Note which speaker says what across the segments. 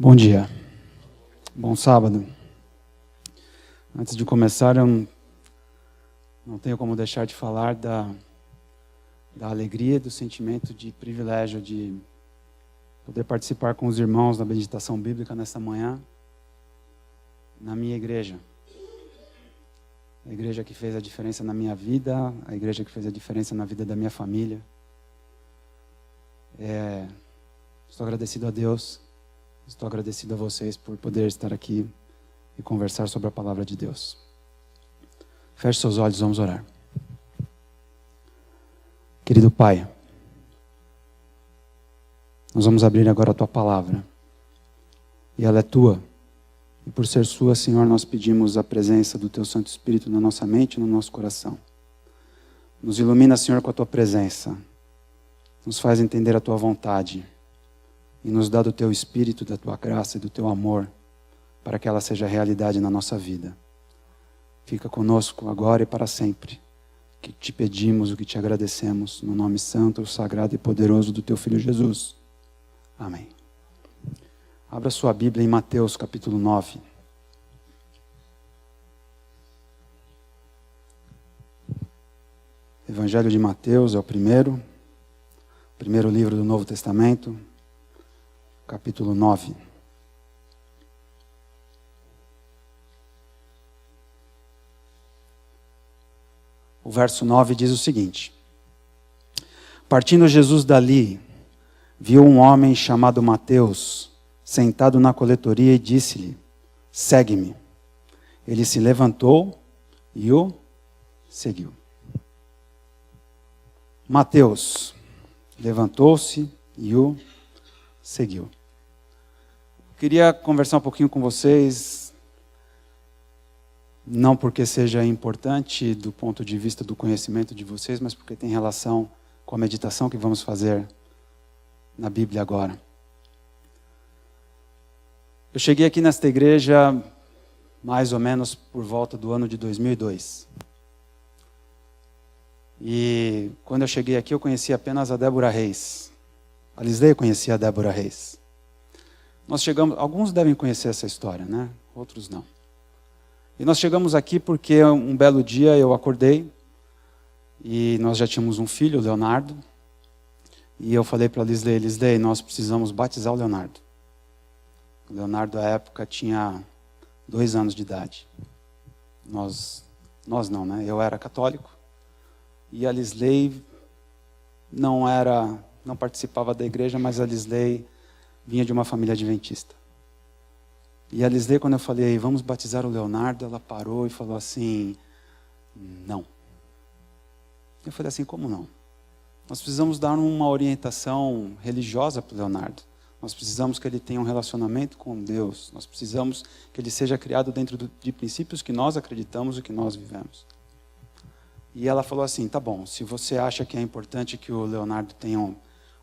Speaker 1: Bom dia, bom sábado. Antes de começar, eu não tenho como deixar de falar da alegria, do sentimento de privilégio de poder participar com os irmãos da meditação bíblica nesta manhã, na minha igreja. A igreja que fez a diferença na minha vida, a igreja que fez a diferença na vida da minha família. Estou agradecido a Deus. Estou agradecido a vocês por poder estar aqui e conversar sobre a palavra de Deus. Feche seus olhos, vamos orar. Querido Pai, nós vamos abrir agora a Tua palavra. E ela é Tua. E por ser Sua, Senhor, nós pedimos a presença do Teu Santo Espírito na nossa mente e no nosso coração. Nos ilumina, Senhor, com a Tua presença. Nos faz entender a Tua vontade. E nos dá do Teu Espírito, da Tua graça e do Teu amor, para que ela seja realidade na nossa vida. Fica conosco agora e para sempre, que te pedimos, o que te agradecemos, no nome santo, sagrado e poderoso do Teu Filho Jesus. Amém. Abra sua Bíblia em Mateus capítulo 9. Evangelho de Mateus é o primeiro livro do Novo Testamento. Capítulo 9. O verso 9 diz o seguinte: Partindo Jesus dali, viu um homem chamado Mateus, sentado na coletoria e disse-lhe: Segue-me. Ele se levantou e o seguiu. Mateus levantou-se e o seguiu. Queria conversar um pouquinho com vocês, não porque seja importante do ponto de vista do conhecimento de vocês, mas porque tem relação com a meditação que vamos fazer na Bíblia agora. Eu cheguei aqui nesta igreja mais ou menos por volta do ano de 2002. E quando eu cheguei aqui eu conheci apenas a Débora Reis. A Lisley conhecia a Débora Reis. Nós chegamos, alguns devem conhecer essa história, né? Outros não. E nós chegamos aqui porque um belo dia eu acordei e nós já tínhamos um filho, o Leonardo. E eu falei para a Lisley, nós precisamos batizar o Leonardo. O Leonardo, à época, tinha 2 anos de idade. Nós não, né? Eu era católico e a Lisley não participava da igreja, mas a Lisley vinha de uma família adventista. E a Lisley, quando eu falei, vamos batizar o Leonardo, ela parou e falou assim, não. Eu falei assim, como não? Nós precisamos dar uma orientação religiosa para o Leonardo. Nós precisamos que ele tenha um relacionamento com Deus. Nós precisamos que ele seja criado dentro de princípios que nós acreditamos e que nós vivemos. E ela falou assim, tá bom, se você acha que é importante que o Leonardo tenha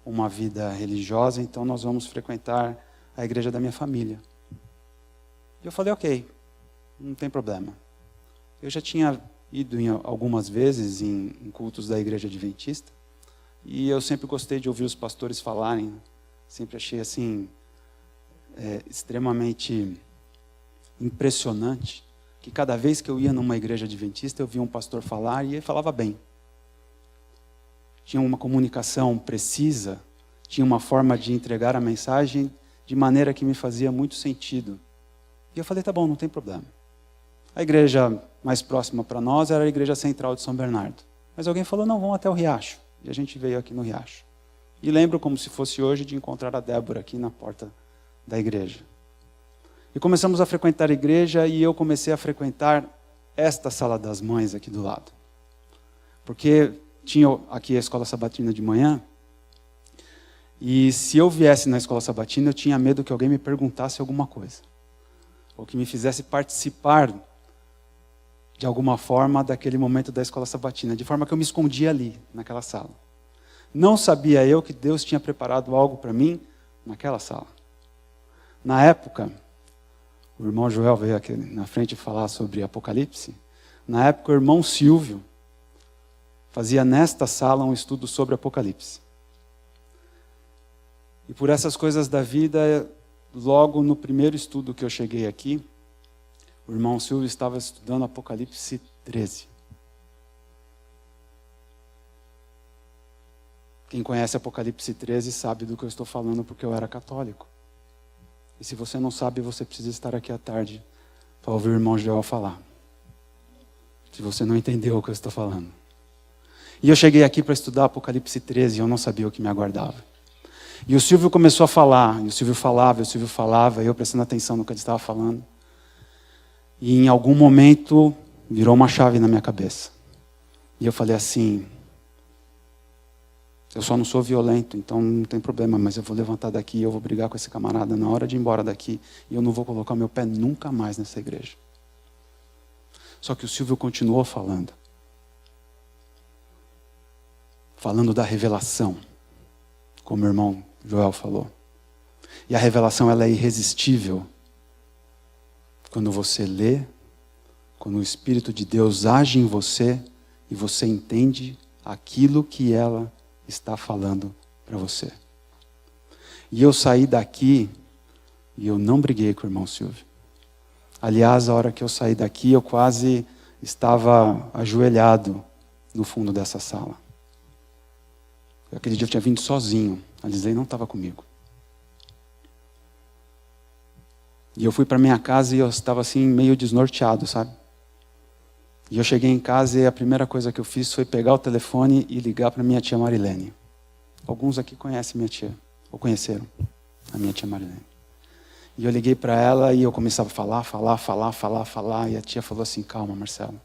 Speaker 1: uma vida religiosa, então nós vamos frequentar a igreja da minha família. E eu falei, ok, não tem problema. Eu já tinha ido algumas vezes em cultos da igreja adventista, e eu sempre gostei de ouvir os pastores falarem, sempre achei assim, extremamente impressionante, que cada vez que eu ia numa igreja adventista, eu via um pastor falar e ele falava bem. Tinha uma comunicação precisa, tinha uma forma de entregar a mensagem de maneira que me fazia muito sentido. E eu falei, tá bom, não tem problema. A igreja mais próxima para nós era a igreja central de São Bernardo. Mas alguém falou, não, vamos até o Riacho. E a gente veio aqui no Riacho. E lembro como se fosse hoje de encontrar a Débora aqui na porta da igreja. E começamos a frequentar a igreja e eu comecei a frequentar esta sala das mães aqui do lado. Porque tinha aqui a escola sabatina de manhã, e se eu viesse na escola sabatina, eu tinha medo que alguém me perguntasse alguma coisa, ou que me fizesse participar de alguma forma daquele momento da escola sabatina, de forma que eu me escondia ali, naquela sala. Não sabia eu que Deus tinha preparado algo para mim naquela sala. Na época, o irmão Joel veio aqui na frente falar sobre Apocalipse. Na época, o irmão Silvio fazia nesta sala um estudo sobre Apocalipse. E por essas coisas da vida, logo no primeiro estudo que eu cheguei aqui, o irmão Silvio estava estudando Apocalipse 13. Quem conhece Apocalipse 13 sabe do que eu estou falando, porque eu era católico. E se você não sabe, você precisa estar aqui à tarde para ouvir o irmão Joel falar. Se você não entendeu o que eu estou falando. E eu cheguei aqui para estudar Apocalipse 13 e eu não sabia o que me aguardava. E o Silvio começou a falar, e o Silvio falava, e eu prestando atenção no que ele estava falando. E em algum momento virou uma chave na minha cabeça. E eu falei assim: eu só não sou violento, então não tem problema, mas eu vou levantar daqui, eu vou brigar com esse camarada na hora de ir embora daqui, e eu não vou colocar meu pé nunca mais nessa igreja. Só que o Silvio continuou falando da revelação, como o irmão Joel falou. E a revelação, ela é irresistível. Quando você lê, quando o Espírito de Deus age em você, e você entende aquilo que ela está falando para você. E eu saí daqui, e eu não briguei com o irmão Silvio. Aliás, a hora que eu saí daqui, eu quase estava ajoelhado no fundo dessa sala. Aquele dia eu tinha vindo sozinho, a Lisley não estava comigo. E eu fui para minha casa e eu estava assim, meio desnorteado, sabe? E eu cheguei em casa e a primeira coisa que eu fiz foi pegar o telefone e ligar para minha tia Marilene. Alguns aqui conhecem minha tia, ou conheceram a minha tia Marilene. E eu liguei para ela e eu começava a falar, e a tia falou assim: calma, Marcelo.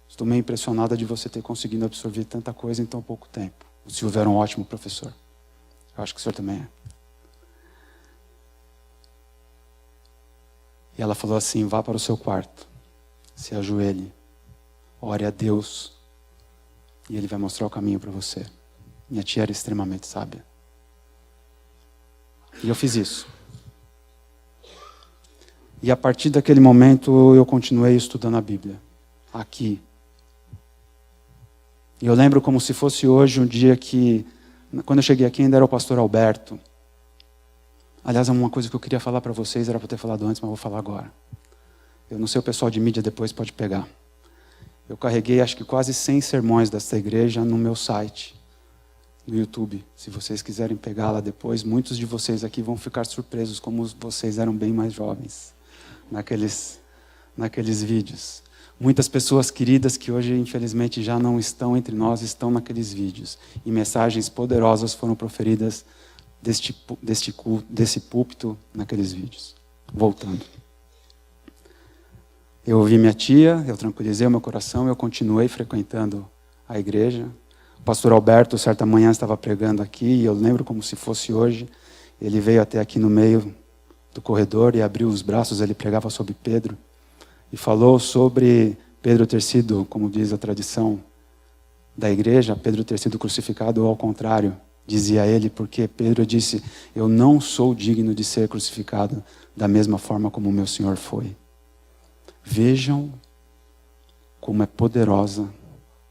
Speaker 1: Estou meio impressionada de você ter conseguido absorver tanta coisa em tão pouco tempo. O Silvio era um ótimo professor. Eu acho que o senhor também é. E ela falou assim: vá para o seu quarto, se ajoelhe, ore a Deus, e Ele vai mostrar o caminho para você. Minha tia era extremamente sábia. E eu fiz isso. E a partir daquele momento eu continuei estudando a Bíblia, aqui. E eu lembro como se fosse hoje um dia que, quando eu cheguei aqui ainda era o pastor Alberto. Aliás, uma coisa que eu queria falar para vocês, era para eu ter falado antes, mas vou falar agora. Eu não sei, o pessoal de mídia depois pode pegar. Eu carreguei acho que quase 100 sermões dessa igreja no meu site, no YouTube. Se vocês quiserem pegá-la depois, muitos de vocês aqui vão ficar surpresos como vocês eram bem mais jovens naqueles vídeos. Muitas pessoas queridas que hoje, infelizmente, já não estão entre nós, estão naqueles vídeos. E mensagens poderosas foram proferidas desse púlpito naqueles vídeos. Voltando. Eu ouvi minha tia, eu tranquilizei o meu coração, eu continuei frequentando a igreja. O pastor Alberto, certa manhã, estava pregando aqui, e eu lembro como se fosse hoje. Ele veio até aqui no meio do corredor e abriu os braços, ele pregava sobre Pedro. E falou sobre Pedro ter sido, como diz a tradição da igreja, Pedro ter sido crucificado, ou ao contrário, dizia ele, porque Pedro disse: eu não sou digno de ser crucificado da mesma forma como o meu Senhor foi. Vejam como é poderosa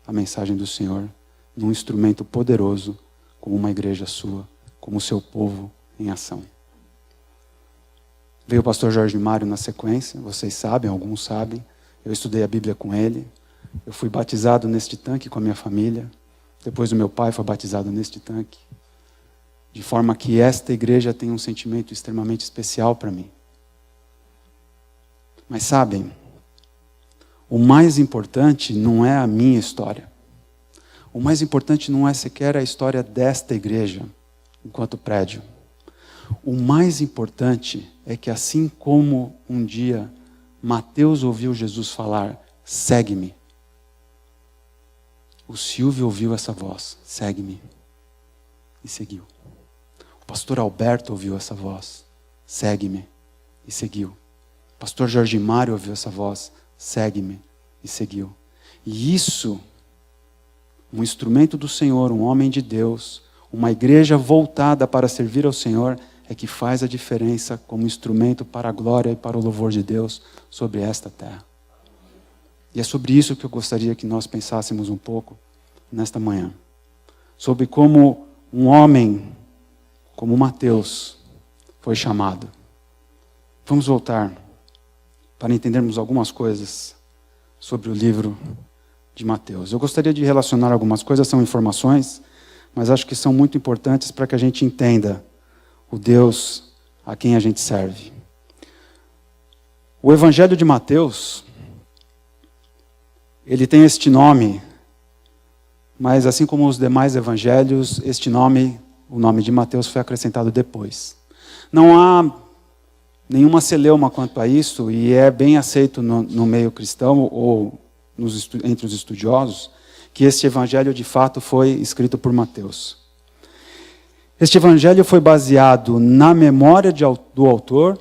Speaker 1: a mensagem do Senhor, num instrumento poderoso como uma igreja sua, como o seu povo em ação. Veio o pastor Jorge Mário na sequência, vocês sabem, alguns sabem. Eu estudei a Bíblia com ele. Eu fui batizado neste tanque com a minha família. Depois o meu pai foi batizado neste tanque. De forma que esta igreja tem um sentimento extremamente especial para mim. Mas sabem, o mais importante não é a minha história. O mais importante não é sequer a história desta igreja, enquanto prédio. O mais importante é que, assim como um dia Mateus ouviu Jesus falar: segue-me, o Silvio ouviu essa voz: segue-me, e seguiu. O pastor Alberto ouviu essa voz: segue-me, e seguiu. O pastor Jorge Mário ouviu essa voz: segue-me, e seguiu. E isso, um instrumento do Senhor, um homem de Deus, uma igreja voltada para servir ao Senhor, é que faz a diferença como instrumento para a glória e para o louvor de Deus sobre esta terra. E é sobre isso que eu gostaria que nós pensássemos um pouco nesta manhã. Sobre como um homem como Mateus foi chamado. Vamos voltar para entendermos algumas coisas sobre o livro de Mateus. Eu gostaria de relacionar algumas coisas, são informações, mas acho que são muito importantes para que a gente entenda o Deus a quem a gente serve. O Evangelho de Mateus, ele tem este nome, mas assim como os demais evangelhos, este nome, o nome de Mateus, foi acrescentado depois. Não há nenhuma celeuma quanto a isso, e é bem aceito no meio cristão, ou entre os estudiosos, que este evangelho de fato foi escrito por Mateus. Este evangelho foi baseado na memória do autor,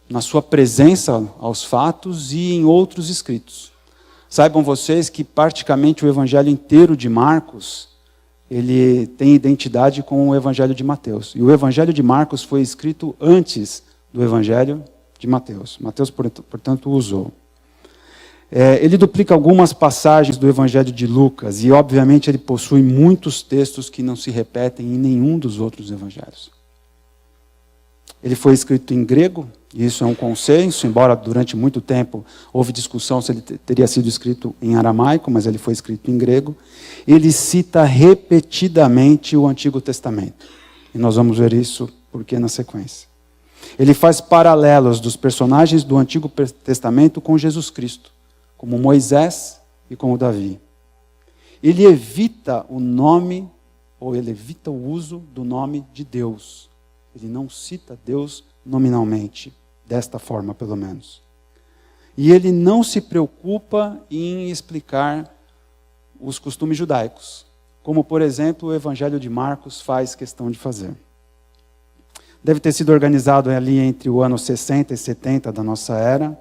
Speaker 1: na sua presença aos fatos e em outros escritos. Saibam vocês que praticamente o evangelho inteiro de Marcos, ele tem identidade com o evangelho de Mateus. E o evangelho de Marcos foi escrito antes do evangelho de Mateus. Mateus, portanto, o usou. Ele duplica algumas passagens do evangelho de Lucas e, obviamente, ele possui muitos textos que não se repetem em nenhum dos outros evangelhos. Ele foi escrito em grego, e isso é um consenso, embora durante muito tempo houve discussão se ele teria sido escrito em aramaico, mas ele foi escrito em grego. Ele cita repetidamente o Antigo Testamento. E nós vamos ver isso porque na sequência. Ele faz paralelos dos personagens do Antigo Testamento com Jesus Cristo, como Moisés e como Davi. Ele evita o nome, ou ele evita o uso do nome de Deus. Ele não cita Deus nominalmente, desta forma pelo menos. E ele não se preocupa em explicar os costumes judaicos, como por exemplo o Evangelho de Marcos faz questão de fazer. Deve ter sido organizado ali entre o ano 60 e 70 da nossa era,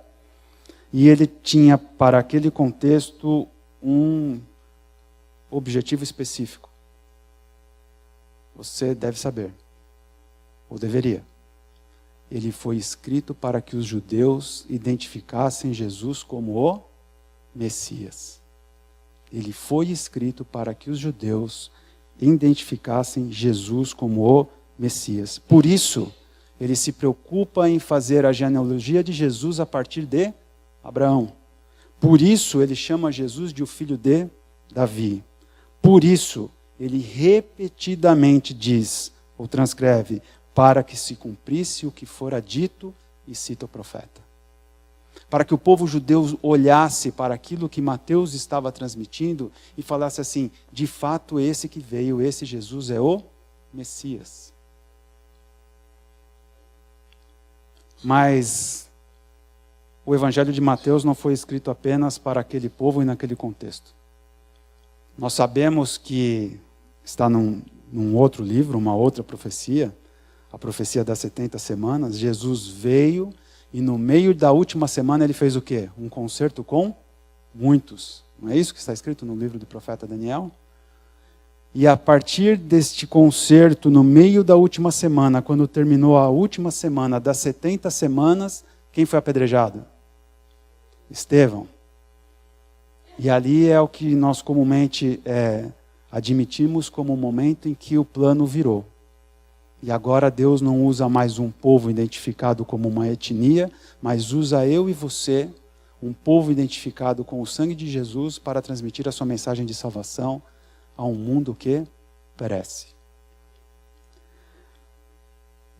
Speaker 1: e ele tinha para aquele contexto um objetivo específico. Você deve saber. Ou deveria. Ele foi escrito para que os judeus identificassem Jesus como o Messias. Ele foi escrito para que os judeus identificassem Jesus como o Messias. Por isso, ele se preocupa em fazer a genealogia de Jesus a partir de Abraão. Por isso, ele chama Jesus de o filho de Davi. Por isso, ele repetidamente diz, ou transcreve, para que se cumprisse o que fora dito, e cita o profeta. Para que o povo judeu olhasse para aquilo que Mateus estava transmitindo e falasse assim, de fato esse que veio, esse Jesus é o Messias. Mas o Evangelho de Mateus não foi escrito apenas para aquele povo e naquele contexto. Nós sabemos que está num outro livro, uma outra profecia, a profecia das 70 semanas, Jesus veio e no meio da última semana ele fez o quê? Um concerto com muitos. Não é isso que está escrito no livro do profeta Daniel? E a partir deste concerto, no meio da última semana, quando terminou a última semana das 70 semanas, quem foi apedrejado? Estevão. E ali é o que nós comumente admitimos como o momento em que o plano virou. E agora Deus não usa mais um povo identificado como uma etnia, mas usa eu e você, um povo identificado com o sangue de Jesus, para transmitir a sua mensagem de salvação a um mundo que perece.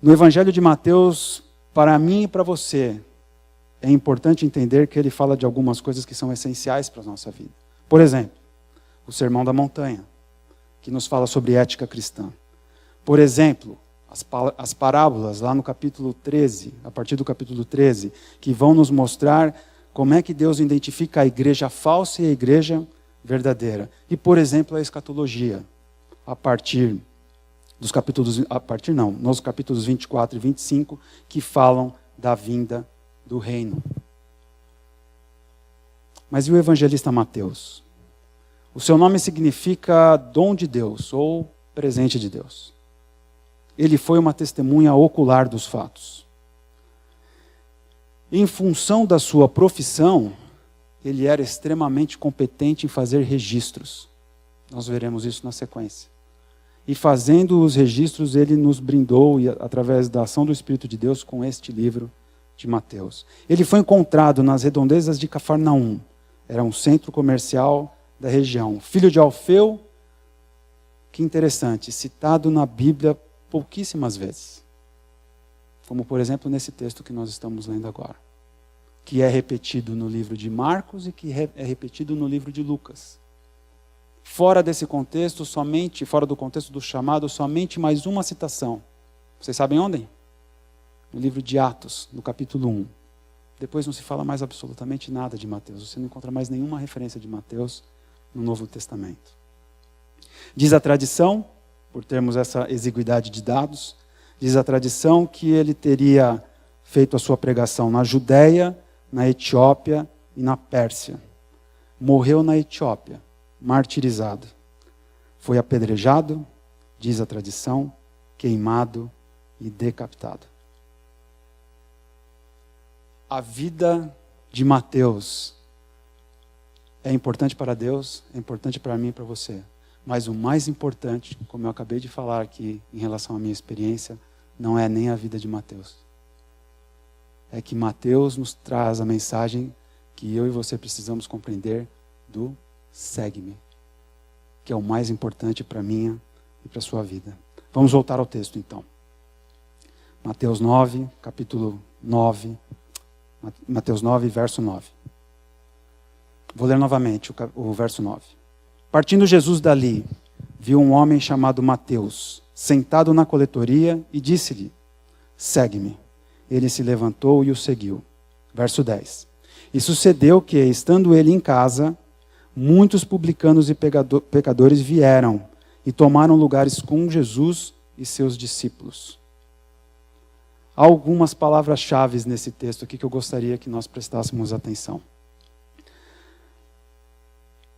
Speaker 1: No Evangelho de Mateus, para mim e para você, é importante entender que ele fala de algumas coisas que são essenciais para a nossa vida. Por exemplo, o Sermão da Montanha, que nos fala sobre ética cristã. Por exemplo, as parábolas lá no capítulo 13, a partir do capítulo 13, que vão nos mostrar como é que Deus identifica a igreja falsa e a igreja verdadeira. E, por exemplo, a escatologia, nos capítulos 24 e 25, que falam da vinda do reino. Mas e o evangelista Mateus? O seu nome significa dom de Deus, ou presente de Deus. Ele foi uma testemunha ocular dos fatos. Em função da sua profissão, ele era extremamente competente em fazer registros. Nós veremos isso na sequência. e fazendo os registros, ele nos brindou, através da ação do Espírito de Deus, com este livro de Mateus. Ele foi encontrado nas redondezas de Cafarnaum. Era um centro comercial da região. Filho de Alfeu, que interessante, citado na Bíblia pouquíssimas vezes. Como, por exemplo, nesse texto que nós estamos lendo agora. Que é repetido no livro de Marcos e que é repetido no livro de Lucas. Fora desse contexto, fora do contexto do chamado, somente mais uma citação. Vocês sabem onde? No livro de Atos, no capítulo 1. Depois não se fala mais absolutamente nada de Mateus. Você não encontra mais nenhuma referência de Mateus no Novo Testamento. Diz a tradição, por termos essa exiguidade de dados, diz a tradição que ele teria feito a sua pregação na Judéia, na Etiópia e na Pérsia. Morreu na Etiópia, martirizado. Foi apedrejado, diz a tradição, queimado e decapitado. A vida de Mateus é importante para Deus, é importante para mim e para você. Mas o mais importante, como eu acabei de falar aqui em relação à minha experiência, não é nem a vida de Mateus. É que Mateus nos traz a mensagem que eu e você precisamos compreender do segue-me, que é o mais importante para a minha e para a sua vida. Vamos voltar ao texto então. Mateus 9, capítulo 9, Mateus 9, verso 9. Vou ler novamente o verso 9. Partindo Jesus dali, viu um homem chamado Mateus, sentado na coletoria, e disse-lhe, segue-me. Ele se levantou e o seguiu. Verso 10. E sucedeu que, estando ele em casa, muitos publicanos e pecadores vieram e tomaram lugares com Jesus e seus discípulos. Há algumas palavras-chave nesse texto aqui que eu gostaria que nós prestássemos atenção.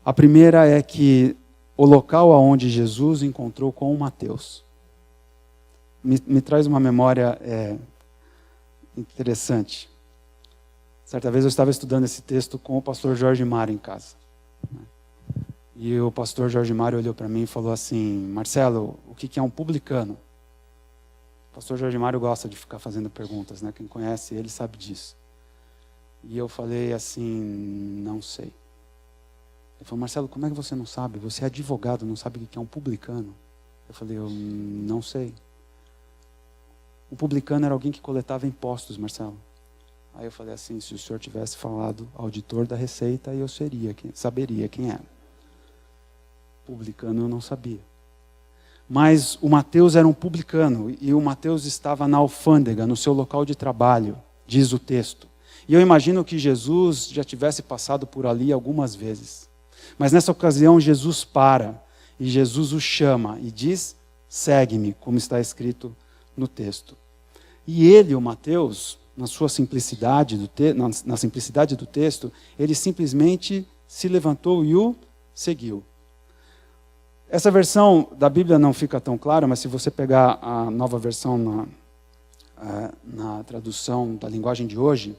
Speaker 1: A primeira é que o local aonde Jesus encontrou com Mateus me traz uma memória interessante. Certa vez eu estava estudando esse texto com o pastor Jorge Mário em casa. E o pastor Jorge Mário olhou para mim e falou assim, Marcelo, o que é um publicano? O pastor Jorge Mário gosta de ficar fazendo perguntas, né? Quem conhece ele sabe disso. E eu falei assim, não sei. Ele falou, Marcelo, como é que você não sabe? Você é advogado, não sabe o que é um publicano? Eu falei, eu não sei. Um publicano era alguém que coletava impostos, Marcelo. Aí eu falei assim, se o senhor tivesse falado auditor da Receita, eu saberia quem era. Publicano eu não sabia. Mas o Mateus era um publicano, e o Mateus estava na alfândega, no seu local de trabalho, diz o texto. E eu imagino que Jesus já tivesse passado por ali algumas vezes. Mas nessa ocasião Jesus para, e Jesus o chama, e diz, segue-me, como está escrito no texto. E ele, o Mateus, na sua simplicidade na simplicidade do texto, ele simplesmente se levantou e o seguiu. Essa versão da Bíblia não fica tão clara, mas se você pegar a nova versão na tradução da linguagem de hoje,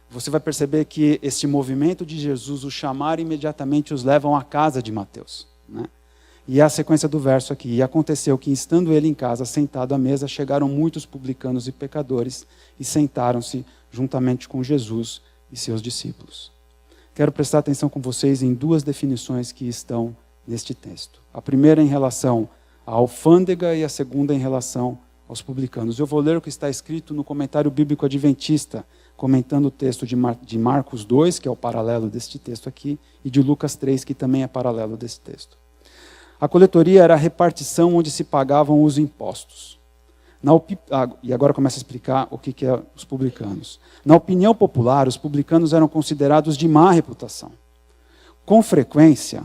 Speaker 1: você vai perceber que esse movimento de Jesus, o chamar imediatamente, os levam à casa de Mateus, né? E a sequência do verso aqui. E aconteceu que, estando ele em casa, sentado à mesa, chegaram muitos publicanos e pecadores e sentaram-se juntamente com Jesus e seus discípulos. Quero prestar atenção com vocês em duas definições que estão neste texto. A primeira em relação à alfândega e a segunda em relação aos publicanos. Eu vou ler o que está escrito no comentário bíblico adventista, comentando o texto de Marcos 2, que é o paralelo deste texto aqui, e de Lucas 3, que também é paralelo desse texto. A coletoria era a repartição onde se pagavam os impostos. E agora começa a explicar o que é os publicanos. Na opinião popular, os publicanos eram considerados de má reputação. Com frequência,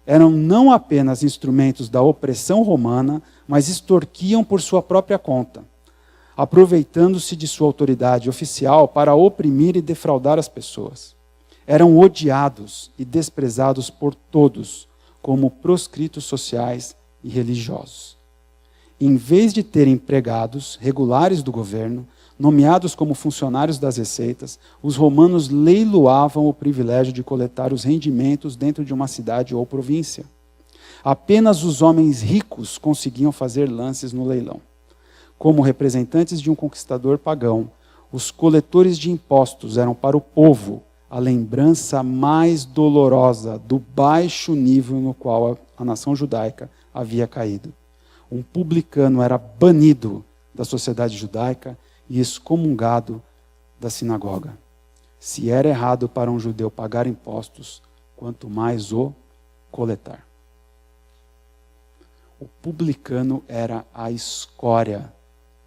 Speaker 1: eram não apenas instrumentos da opressão romana, mas extorquiam por sua própria conta, aproveitando-se de sua autoridade oficial para oprimir e defraudar as pessoas. Eram odiados e desprezados por todos, como proscritos sociais e religiosos. Em vez de terem empregados regulares do governo, nomeados como funcionários das receitas, os romanos leiloavam o privilégio de coletar os rendimentos dentro de uma cidade ou província. Apenas os homens ricos conseguiam fazer lances no leilão. Como representantes de um conquistador pagão, os coletores de impostos eram para o povo a lembrança mais dolorosa do baixo nível no qual a nação judaica havia caído. Um publicano era banido da sociedade judaica e excomungado da sinagoga. Se era errado para um judeu pagar impostos, quanto mais o coletar. O publicano era a escória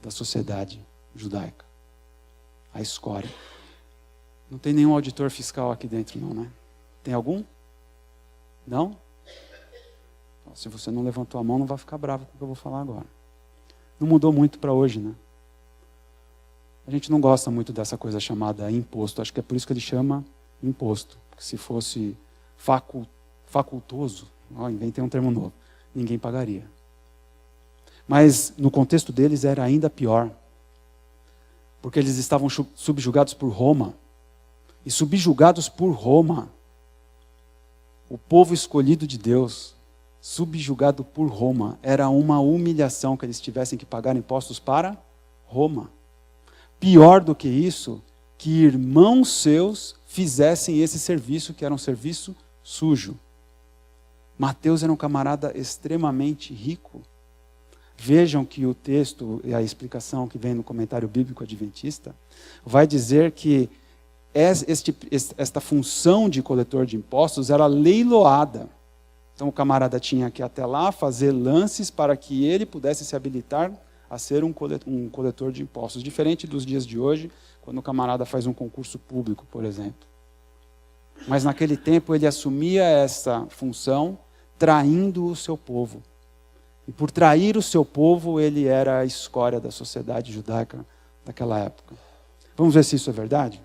Speaker 1: da sociedade judaica. A escória. Não tem nenhum auditor fiscal aqui dentro, não, né? Tem algum? Não? Se você não levantou a mão, não vai ficar bravo com o que eu vou falar agora. Não mudou muito para hoje, né? A gente não gosta muito dessa coisa chamada imposto. Acho que é por isso que ele chama imposto. Porque se fosse facultoso, inventei um termo novo, ninguém pagaria. Mas no contexto deles era ainda pior. Porque eles estavam subjugados por Roma. E subjugados por Roma, o povo escolhido de Deus, subjugado por Roma, era uma humilhação que eles tivessem que pagar impostos para Roma. Pior do que isso, que irmãos seus fizessem esse serviço, que era um serviço sujo. Mateus era um camarada extremamente rico. Vejam que o texto e a explicação que vem no comentário bíblico adventista vai dizer que esta função de coletor de impostos era leiloada. Então o camarada tinha que ir até lá fazer lances para que ele pudesse se habilitar a ser um coletor de impostos. Diferente dos dias de hoje, quando o camarada faz um concurso público, por exemplo. Mas naquele tempo ele assumia essa função traindo o seu povo. E por trair o seu povo, ele era a escória da sociedade judaica daquela época. Vamos ver se isso é verdade?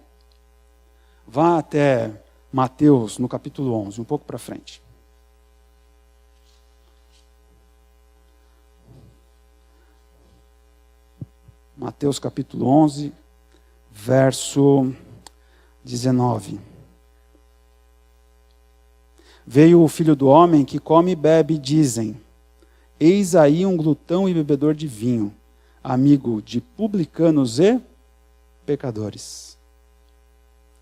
Speaker 1: Vá até Mateus, no capítulo 11, um pouco para frente. Mateus capítulo 11, verso 19. Veio o filho do homem que come e bebe, dizem: eis aí um glutão e bebedor de vinho, amigo de publicanos e pecadores.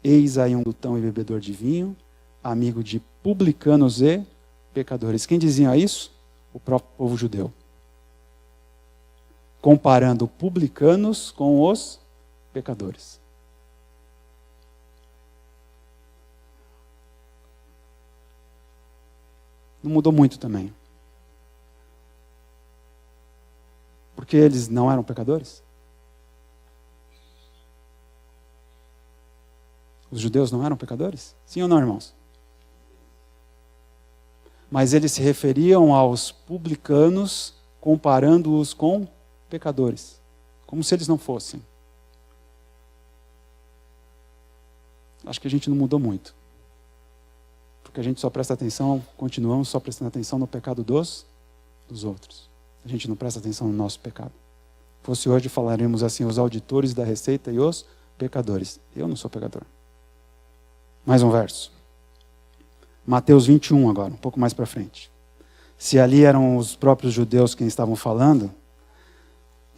Speaker 1: Eis aí um glutão e bebedor de vinho, amigo de publicanos e pecadores. Quem dizia isso? O próprio povo judeu. Comparando publicanos com os pecadores. Não mudou muito também. Porque eles não eram pecadores? Os judeus não eram pecadores? Sim ou não, irmãos? Mas eles se referiam aos publicanos comparando-os com pecadores. Como se eles não fossem. Acho que a gente não mudou muito. Porque a gente só presta atenção, continuamos só prestando atenção no pecado dos outros. A gente não presta atenção no nosso pecado. Se fosse hoje, falaremos assim, os auditores da receita e os pecadores. Eu não sou pecador. Mais um verso. Mateus 21 agora, um pouco mais para frente. Se ali eram os próprios judeus quem estavam falando,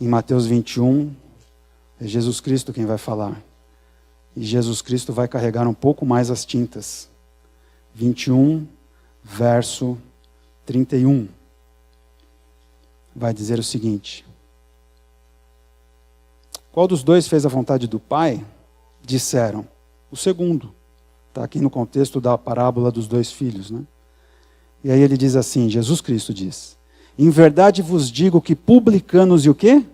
Speaker 1: em Mateus 21, é Jesus Cristo quem vai falar. E Jesus Cristo vai carregar um pouco mais as tintas. 21, verso 31. Vai dizer o seguinte: qual dos dois fez a vontade do Pai? Disseram, o segundo. Está aqui no contexto da parábola dos dois filhos, né? E aí ele diz assim, Jesus Cristo diz: em verdade vos digo que publicanos e o quê?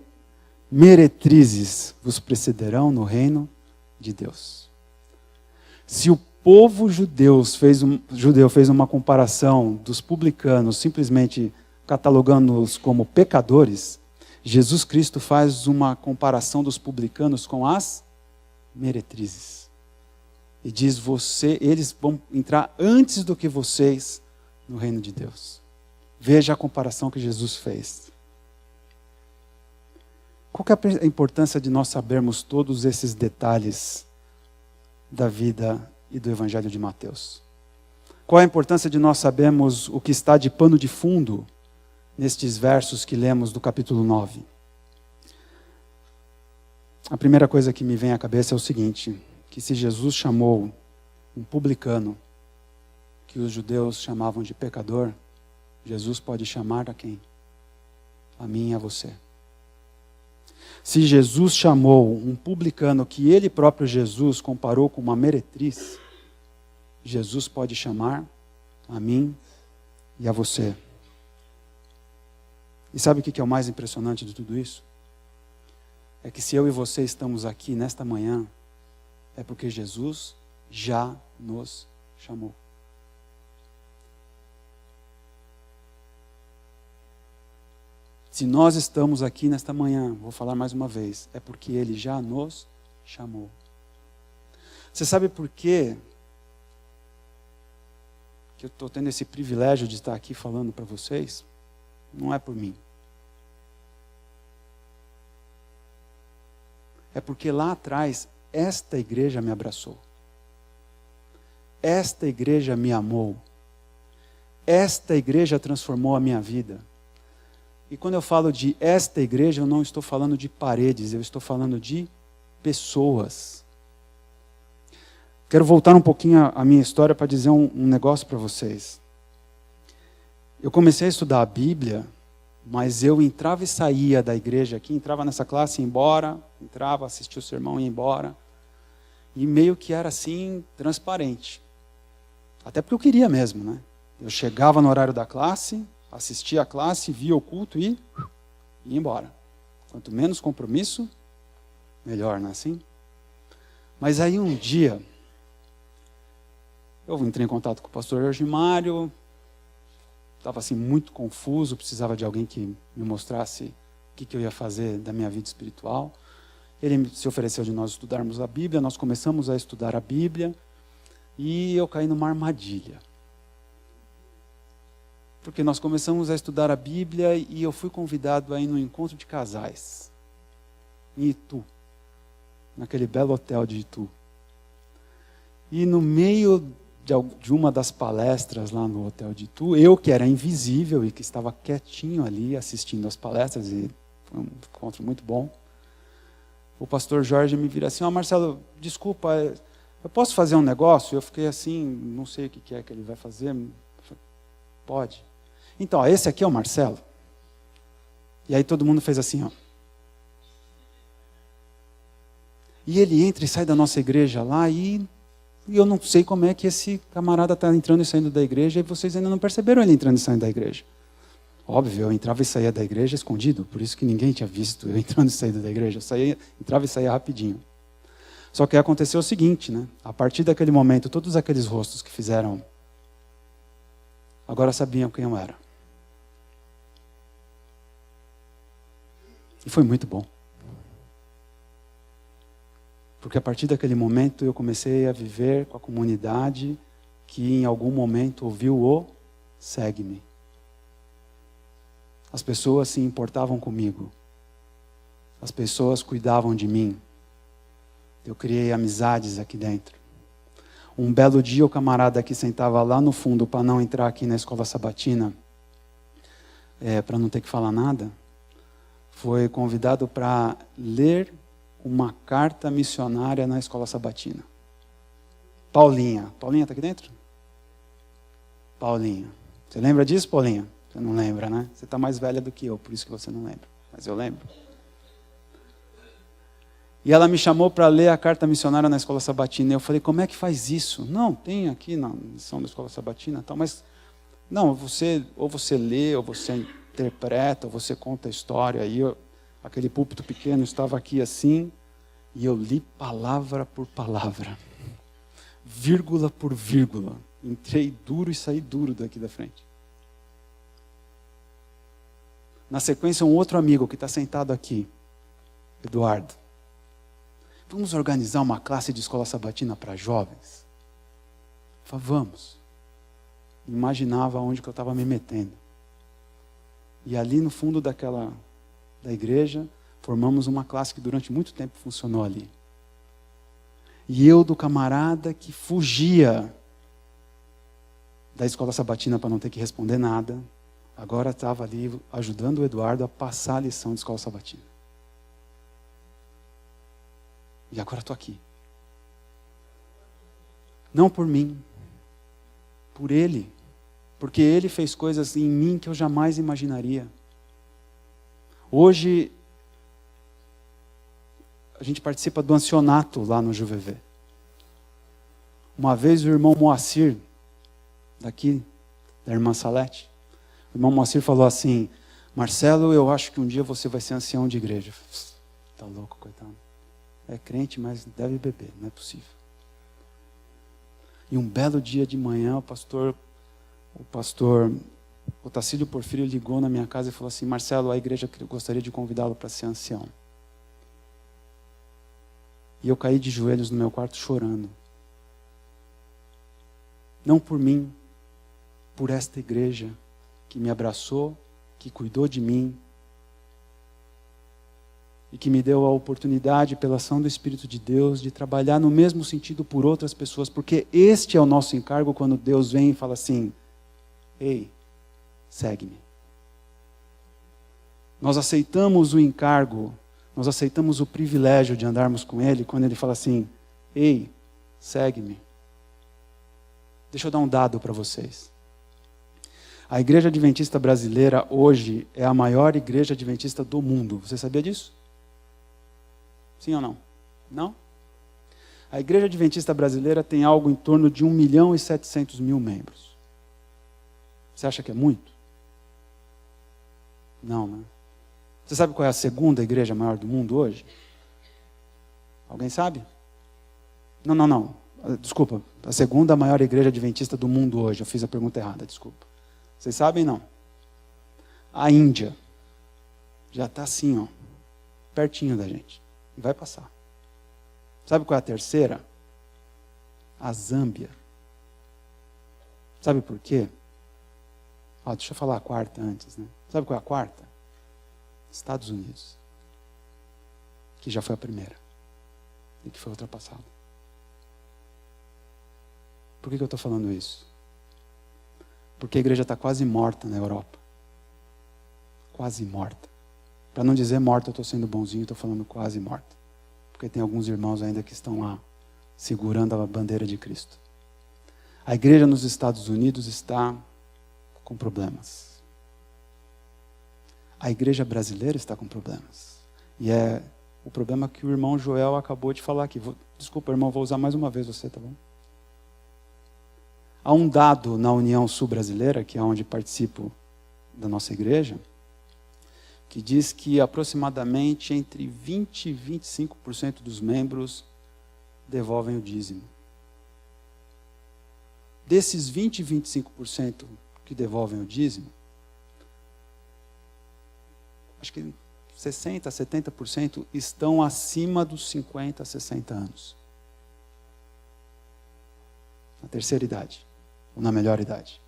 Speaker 1: Meretrizes vos precederão no reino de Deus. Se o povo judeu fez uma comparação dos publicanos, simplesmente catalogando-os como pecadores, Jesus Cristo faz uma comparação dos publicanos com as meretrizes. E diz, eles vão entrar antes do que vocês no reino de Deus. Veja a comparação que Jesus fez. Qual que é a importância de nós sabermos todos esses detalhes da vida e do Evangelho de Mateus? Qual a importância de nós sabermos o que está de pano de fundo nestes versos que lemos do capítulo 9? A primeira coisa que me vem à cabeça é o seguinte, que se Jesus chamou um publicano, que os judeus chamavam de pecador, Jesus pode chamar a quem? A mim e a você. Se Jesus chamou um publicano que ele próprio Jesus comparou com uma meretriz, Jesus pode chamar a mim e a você. E sabe o que é o mais impressionante de tudo isso? É que se eu e você estamos aqui nesta manhã, é porque Jesus já nos chamou. Se nós estamos aqui nesta manhã, vou falar mais uma vez, é porque Ele já nos chamou. Você sabe por quê que eu estou tendo esse privilégio de estar aqui falando para vocês? Não é por mim. É porque lá atrás, esta igreja me abraçou. Esta igreja me amou. Esta igreja transformou a minha vida. E quando eu falo de esta igreja, eu não estou falando de paredes, eu estou falando de pessoas. Quero voltar um pouquinho à minha história para dizer um negócio para vocês. Eu comecei a estudar a Bíblia, mas eu entrava e saía da igreja aqui, entrava nessa classe e ia embora, entrava, assistia o sermão e ia embora. E meio que era assim, transparente. Até porque eu queria mesmo, né? Eu chegava no horário da classe, assistia a classe, via o culto e ia embora. Quanto menos compromisso, melhor, não é assim? Mas aí um dia, eu entrei em contato com o pastor Jorgimário, estava assim muito confuso, precisava de alguém que me mostrasse o que eu ia fazer da minha vida espiritual. Ele se ofereceu de nós estudarmos a Bíblia, nós começamos a estudar a Bíblia e eu caí numa armadilha. Porque nós começamos a estudar a Bíblia e eu fui convidado a ir num encontro de casais, em Itu, naquele belo hotel de Itu. E no meio de uma das palestras lá no hotel de Itu, eu que era invisível e que estava quietinho ali assistindo as palestras, e foi um encontro muito bom, o pastor Jorge me vira assim, Marcelo, desculpa, eu posso fazer um negócio? Eu fiquei assim, não sei o que é que ele vai fazer. Eu falei, pode. Então, esse aqui é o Marcelo. E aí todo mundo fez assim, ó. E ele entra e sai da nossa igreja lá e eu não sei como é que esse camarada está entrando e saindo da igreja e vocês ainda não perceberam ele entrando e saindo da igreja. Óbvio, eu entrava e saía da igreja escondido, por isso que ninguém tinha visto eu entrando e saindo da igreja. Eu entrava e saía rapidinho. Só que aconteceu o seguinte, né? A partir daquele momento, todos aqueles rostos que fizeram, agora sabiam quem eu era. E foi muito bom. Porque a partir daquele momento eu comecei a viver com a comunidade que em algum momento ouviu o segue-me. As pessoas se importavam comigo. As pessoas cuidavam de mim. Eu criei amizades aqui dentro. Um belo dia o camarada que sentava lá no fundo para não entrar aqui na escola sabatina, para não ter que falar nada, foi convidado para ler uma carta missionária na escola sabatina. Paulinha. Paulinha está aqui dentro? Paulinha. Você lembra disso, Paulinha? Você não lembra, né? Você está mais velha do que eu, por isso que você não lembra. Mas eu lembro. E ela me chamou para ler a carta missionária na escola sabatina. E eu falei, como é que faz isso? Não, tem aqui na lição da escola sabatina, tal, mas não, ou você lê, ou você interpreta, ou você conta a história. Aí aquele púlpito pequeno estava aqui assim, e eu li palavra por palavra, vírgula por vírgula. Entrei duro e saí duro daqui da frente. Na sequência, um outro amigo que está sentado aqui, Eduardo. Vamos organizar uma classe de escola sabatina para jovens? Eu falei, vamos. Imaginava onde que eu estava me metendo. E ali no fundo da igreja, formamos uma classe que durante muito tempo funcionou ali. E eu do camarada que fugia da escola sabatina para não ter que responder nada. Agora estava ali ajudando o Eduardo a passar a lição de escola sabatina. E agora estou aqui. Não por mim, por Ele. Porque Ele fez coisas em mim que eu jamais imaginaria. Hoje, a gente participa do ancianato lá no JuVV. Uma vez o irmão Moacir, daqui, da irmã Salete, o irmão Moacir falou assim: Marcelo, eu acho que um dia você vai ser ancião de igreja. Tá louco, coitado. É crente, mas deve beber, não é possível. E um belo dia de manhã, o pastor Otacílio Porfírio ligou na minha casa e falou assim: Marcelo, a igreja gostaria de convidá-lo para ser ancião. E eu caí de joelhos no meu quarto chorando. Não por mim, por esta igreja que me abraçou, que cuidou de mim e que me deu a oportunidade, pela ação do Espírito de Deus, de trabalhar no mesmo sentido por outras pessoas, porque este é o nosso encargo quando Deus vem e fala assim: ei, segue-me. Nós aceitamos o encargo, nós aceitamos o privilégio de andarmos com Ele quando Ele fala assim: ei, segue-me. Deixa eu dar um dado para vocês. A Igreja Adventista Brasileira hoje é a maior igreja adventista do mundo. Você sabia disso? Sim ou não? Não? A Igreja Adventista Brasileira tem algo em torno de 1.700.000 membros. Você acha que é muito? Não, né? Você sabe qual é a segunda igreja maior do mundo hoje? Alguém sabe? Não. Desculpa. A segunda maior igreja adventista do mundo hoje. Eu fiz a pergunta errada, desculpa. Vocês sabem, não? A Índia. Já está assim, ó. Pertinho da gente. E vai passar. Sabe qual é a terceira? A Zâmbia. Sabe por quê? Deixa eu falar a quarta antes, né? Sabe qual é a quarta? Estados Unidos. Que já foi a primeira. E que foi ultrapassada. Por que eu estou falando isso? Porque a igreja está quase morta na Europa. Quase morta. Para não dizer morta, eu estou sendo bonzinho, estou falando quase morta. Porque tem alguns irmãos ainda que estão lá, segurando a bandeira de Cristo. A igreja nos Estados Unidos está com problemas. A igreja brasileira está com problemas. E é o problema que o irmão Joel acabou de falar aqui. Desculpa, irmão, vou usar mais uma vez você, tá bom? Há um dado na União Sul-Brasileira, que é onde participo da nossa igreja, que diz que aproximadamente entre 20% e 25% dos membros devolvem o dízimo. Desses 20% e 25% que devolvem o dízimo, acho que 60% a 70% estão acima dos 50 a 60 anos. Na terceira idade. Ou na melhor idade.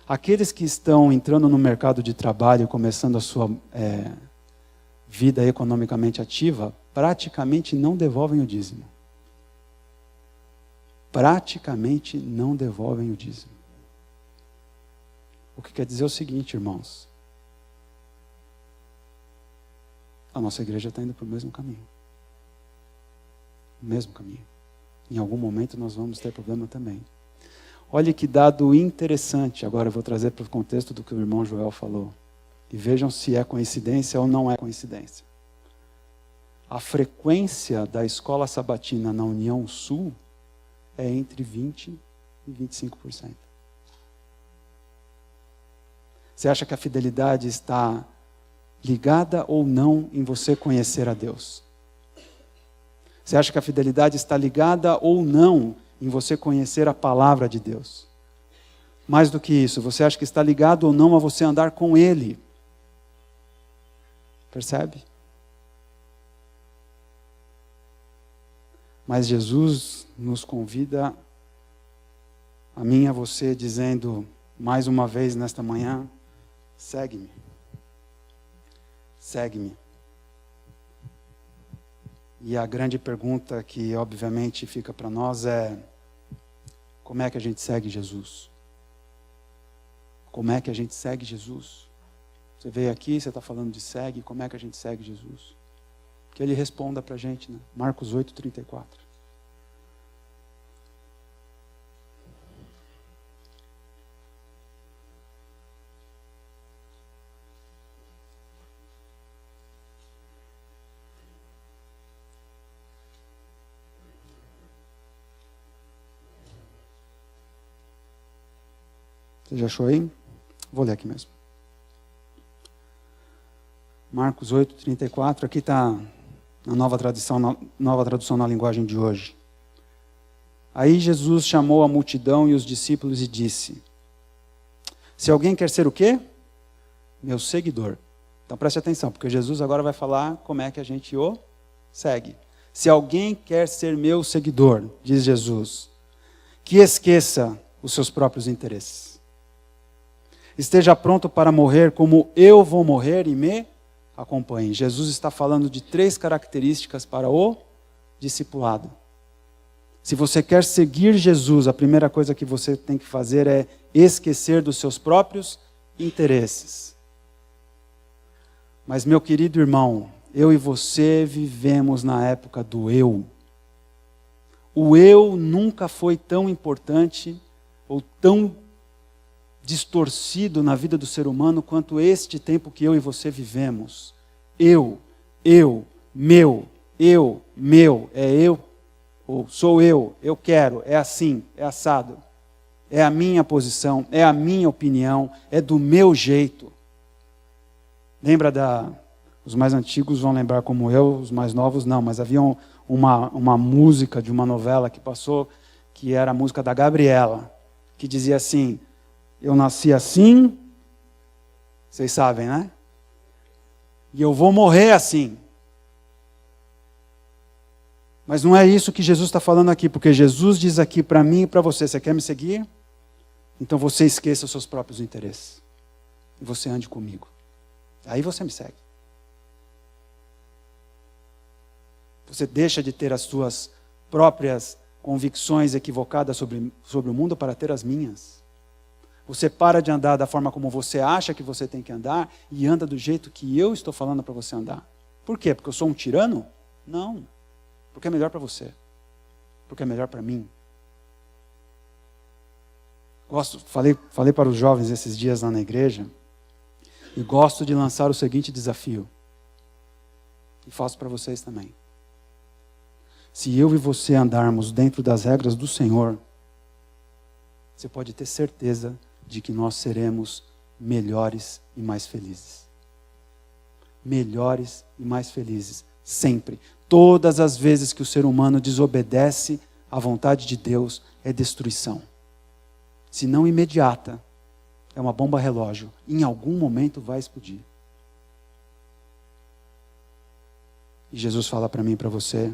Speaker 1: Aqueles que estão entrando no mercado de trabalho, começando a sua vida economicamente ativa, praticamente não devolvem o dízimo. Praticamente não devolvem o dízimo. O que quer dizer o seguinte, irmãos. A nossa igreja está indo para o mesmo caminho. O mesmo caminho. Em algum momento nós vamos ter problema também. Olha que dado interessante, agora eu vou trazer para o contexto do que o irmão Joel falou. E vejam se é coincidência ou não é coincidência. A frequência da escola sabatina na União Sul é entre 20% e 25%. Você acha que a fidelidade está ligada ou não em você conhecer a Deus? Você acha que a fidelidade está ligada ou não em você conhecer a palavra de Deus? Mais do que isso, você acha que está ligado ou não a você andar com Ele? Percebe? Mas Jesus nos convida, a mim e a você, dizendo, mais uma vez nesta manhã, segue-me. Segue-me. E a grande pergunta que obviamente fica para nós é: Como é que a gente segue Jesus? Como é que a gente segue Jesus? Você veio aqui, você está falando de segue, como é que a gente segue Jesus? Que ele responda para a gente, né? Marcos 8:34. Você já achou aí? Vou ler aqui mesmo. Marcos 8:34, aqui está na nova tradução na linguagem de hoje. Aí Jesus chamou a multidão e os discípulos e disse: se alguém quer ser o quê? Meu seguidor. Então preste atenção, porque Jesus agora vai falar como é que a gente o segue. Se alguém quer ser meu seguidor, diz Jesus, que esqueça os seus próprios interesses. Esteja pronto para morrer como eu vou morrer e me acompanhe. Jesus está falando de 3 características para o discipulado. Se você quer seguir Jesus, a primeira coisa que você tem que fazer é esquecer dos seus próprios interesses. Mas, meu querido irmão, eu e você vivemos na época do eu. O eu nunca foi tão importante ou tão distorcido na vida do ser humano quanto este tempo que eu e você vivemos. Eu, meu, é eu, ou sou eu quero, é assim, é assado. É a minha posição, é a minha opinião, é do meu jeito. Lembra os mais antigos vão lembrar como eu, os mais novos não, mas havia uma música de uma novela que passou, que era a música da Gabriela, que dizia assim: eu nasci assim, vocês sabem, né? E eu vou morrer assim. Mas não é isso que Jesus está falando aqui, porque Jesus diz aqui para mim e para você: você quer me seguir? Então você esqueça os seus próprios interesses. E você ande comigo. Aí você me segue. Você deixa de ter as suas próprias convicções equivocadas sobre o mundo para ter as minhas. Você para de andar da forma como você acha que você tem que andar e anda do jeito que eu estou falando para você andar. Por quê? Porque eu sou um tirano? Não. Porque é melhor para você. Porque é melhor para mim. Falei para os jovens esses dias lá na igreja e gosto de lançar o seguinte desafio. E faço para vocês também. Se eu e você andarmos dentro das regras do Senhor, você pode ter certeza de que nós seremos melhores e mais felizes. Melhores e mais felizes, sempre. Todas as vezes que o ser humano desobedece à vontade de Deus, é destruição. Se não imediata, é uma bomba relógio. Em algum momento vai explodir. E Jesus fala para mim e para você: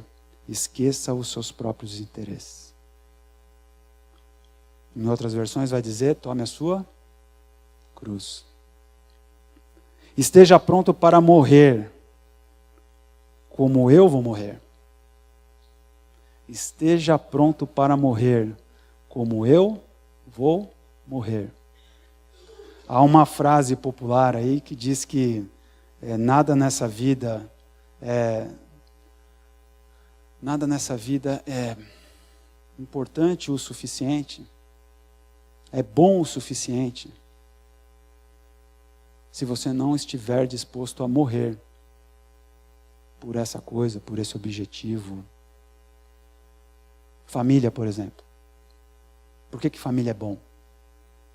Speaker 1: esqueça os seus próprios interesses. Em outras versões vai dizer: tome a sua cruz. Esteja pronto para morrer, como eu vou morrer. Esteja pronto para morrer, como eu vou morrer. Há uma frase popular aí que diz que nada nessa vida é importante o suficiente, é bom o suficiente, se você não estiver disposto a morrer por essa coisa, por esse objetivo. Família, por exemplo. Por que família é bom?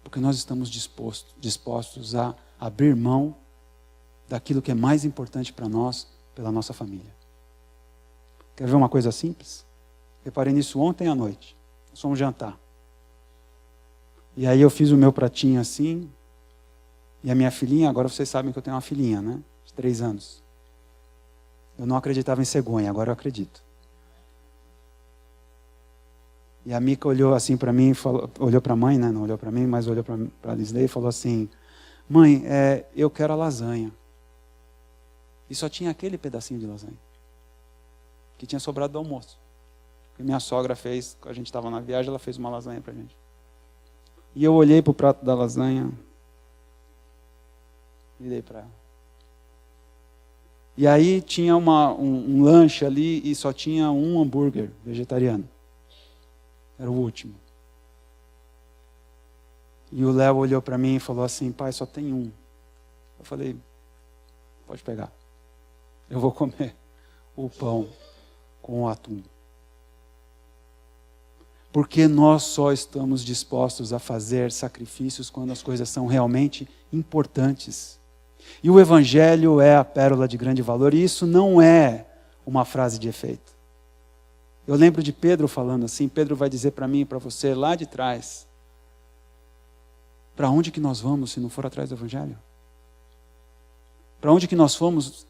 Speaker 1: Porque nós estamos dispostos a abrir mão daquilo que é mais importante para nós, pela nossa família. Quer ver uma coisa simples? Reparei nisso ontem à noite. Nós fomos jantar. E aí eu fiz o meu pratinho assim, e a minha filhinha, agora vocês sabem que eu tenho uma filhinha, né? De 3 anos. Eu não acreditava em cegonha, agora eu acredito. E a Mica olhou assim para mim, olhou para a mãe, né? Não olhou para mim, mas olhou para a Lisley e falou assim: mãe, eu quero a lasanha. E só tinha aquele pedacinho de lasanha que tinha sobrado do almoço. E minha sogra fez, a gente estava na viagem, ela fez uma lasanha para a gente. E eu olhei para o prato da lasanha e dei para ela. E aí tinha um lanche ali e só tinha um hambúrguer vegetariano. Era o último. E o Léo olhou para mim e falou assim, pai, só tem um. Eu falei, pode pegar. Eu vou comer o pão com o atum. Porque nós só estamos dispostos a fazer sacrifícios quando as coisas são realmente importantes. E o Evangelho é a pérola de grande valor, e isso não é uma frase de efeito. Eu lembro de Pedro falando assim, Pedro vai dizer para mim e para você lá de trás, para onde que nós vamos se não for atrás do Evangelho? Para onde que nós vamos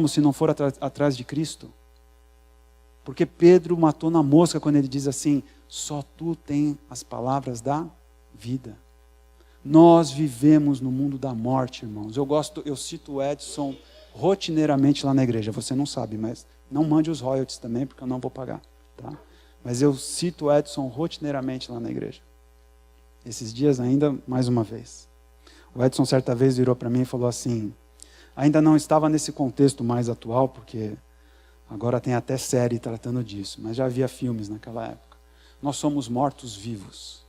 Speaker 1: se não for atrás de Cristo? Porque Pedro matou na mosca quando ele diz assim, só tu tem as palavras da vida. Nós vivemos no mundo da morte, irmãos. Eu cito o Edson rotineiramente lá na igreja. Você não sabe, mas não mande os royalties também, porque eu não vou pagar. Tá? Mas eu cito o Edson rotineiramente lá na igreja. Esses dias ainda, mais uma vez. O Edson certa vez virou para mim e falou assim, ainda não estava nesse contexto mais atual, porque agora tem até série tratando disso, mas já havia filmes naquela época. Nós somos mortos-vivos.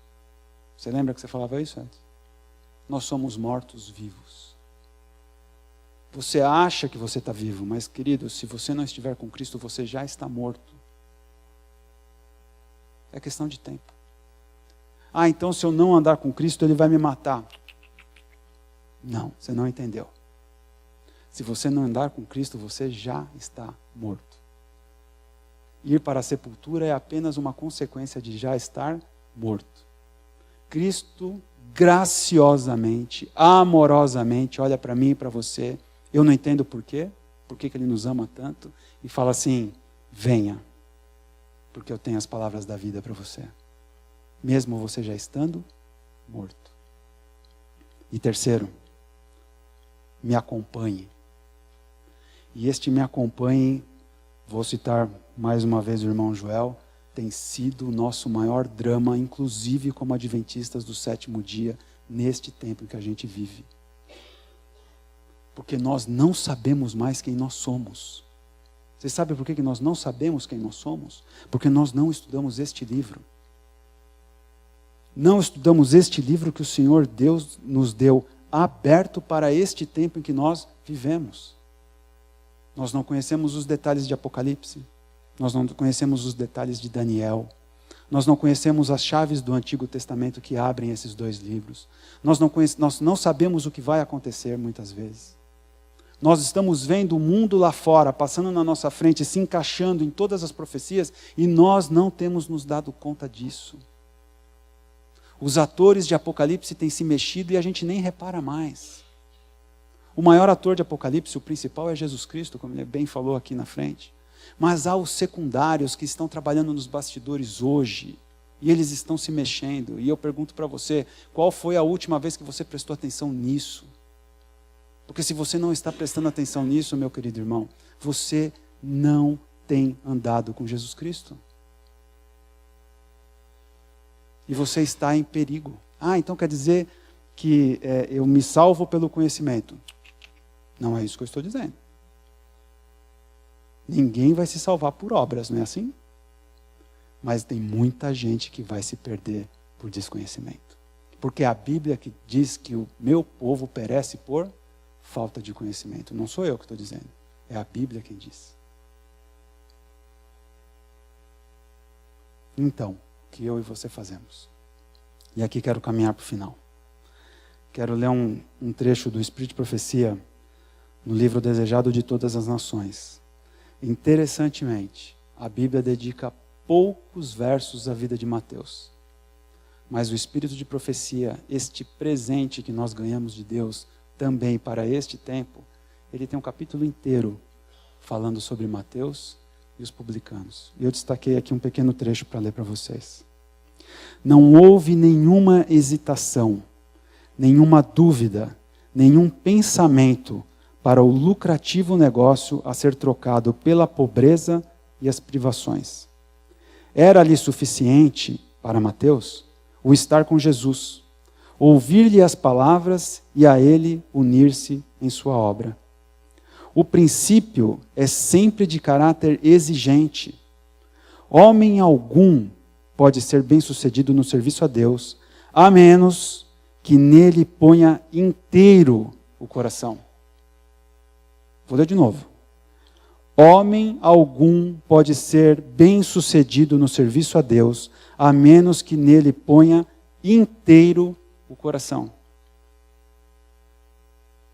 Speaker 1: Você lembra que você falava isso, Edson? Nós somos mortos-vivos. Você acha que você está vivo, mas, querido, se você não estiver com Cristo, você já está morto. É questão de tempo. Ah, então se eu não andar com Cristo, Ele vai me matar. Não, você não entendeu. Se você não andar com Cristo, você já está morto. Ir para a sepultura é apenas uma consequência de já estar morto. Cristo graciosamente, amorosamente, olha para mim e para você, eu não entendo por que Ele nos ama tanto, e fala assim, venha, porque eu tenho as palavras da vida para você, mesmo você já estando morto. E terceiro, me acompanhe. E este me acompanhe, vou citar mais uma vez o irmão Joel, tem sido o nosso maior drama, inclusive como adventistas do sétimo dia, neste tempo em que a gente vive. Porque nós não sabemos mais quem nós somos. Vocês sabem por que nós não sabemos quem nós somos? Porque nós não estudamos este livro. Não estudamos este livro que o Senhor Deus nos deu, aberto para este tempo em que nós vivemos. Nós não conhecemos os detalhes de Apocalipse. Nós não conhecemos os detalhes de Daniel. Nós não conhecemos as chaves do Antigo Testamento que abrem esses dois livros. Nós não sabemos o que vai acontecer muitas vezes. Nós estamos vendo o mundo lá fora, passando na nossa frente, se encaixando em todas as profecias, e nós não temos nos dado conta disso. Os atores de Apocalipse têm se mexido e a gente nem repara mais. O maior ator de Apocalipse, o principal, é Jesus Cristo, como ele bem falou aqui na frente. Mas há os secundários que estão trabalhando nos bastidores hoje, e eles estão se mexendo. E eu pergunto para você, qual foi a última vez que você prestou atenção nisso? Porque se você não está prestando atenção nisso, meu querido irmão, você não tem andado com Jesus Cristo. E você está em perigo. Ah, então quer dizer que eu me salvo pelo conhecimento. Não é isso que eu estou dizendo. Ninguém vai se salvar por obras, não é assim? Mas tem muita gente que vai se perder por desconhecimento. Porque a Bíblia que diz que o meu povo perece por falta de conhecimento. Não sou eu que estou dizendo. É a Bíblia quem diz. Então, o que eu e você fazemos? E aqui quero caminhar para o final. Quero ler um trecho do Espírito de Profecia no livro Desejado de Todas as Nações. Interessantemente, a Bíblia dedica poucos versos à vida de Mateus. Mas o Espírito de Profecia, este presente que nós ganhamos de Deus, também para este tempo, ele tem um capítulo inteiro falando sobre Mateus e os publicanos. E eu destaquei aqui um pequeno trecho para ler para vocês. Não houve nenhuma hesitação, nenhuma dúvida, nenhum pensamento para o lucrativo negócio a ser trocado pela pobreza e as privações. Era-lhe suficiente, para Mateus, o estar com Jesus, ouvir-lhe as palavras e a ele unir-se em sua obra. O princípio é sempre de caráter exigente. Homem algum pode ser bem-sucedido no serviço a Deus, a menos que nele ponha inteiro o coração. Vou ler de novo. Homem algum pode ser bem-sucedido no serviço a Deus, a menos que nele ponha inteiro o coração.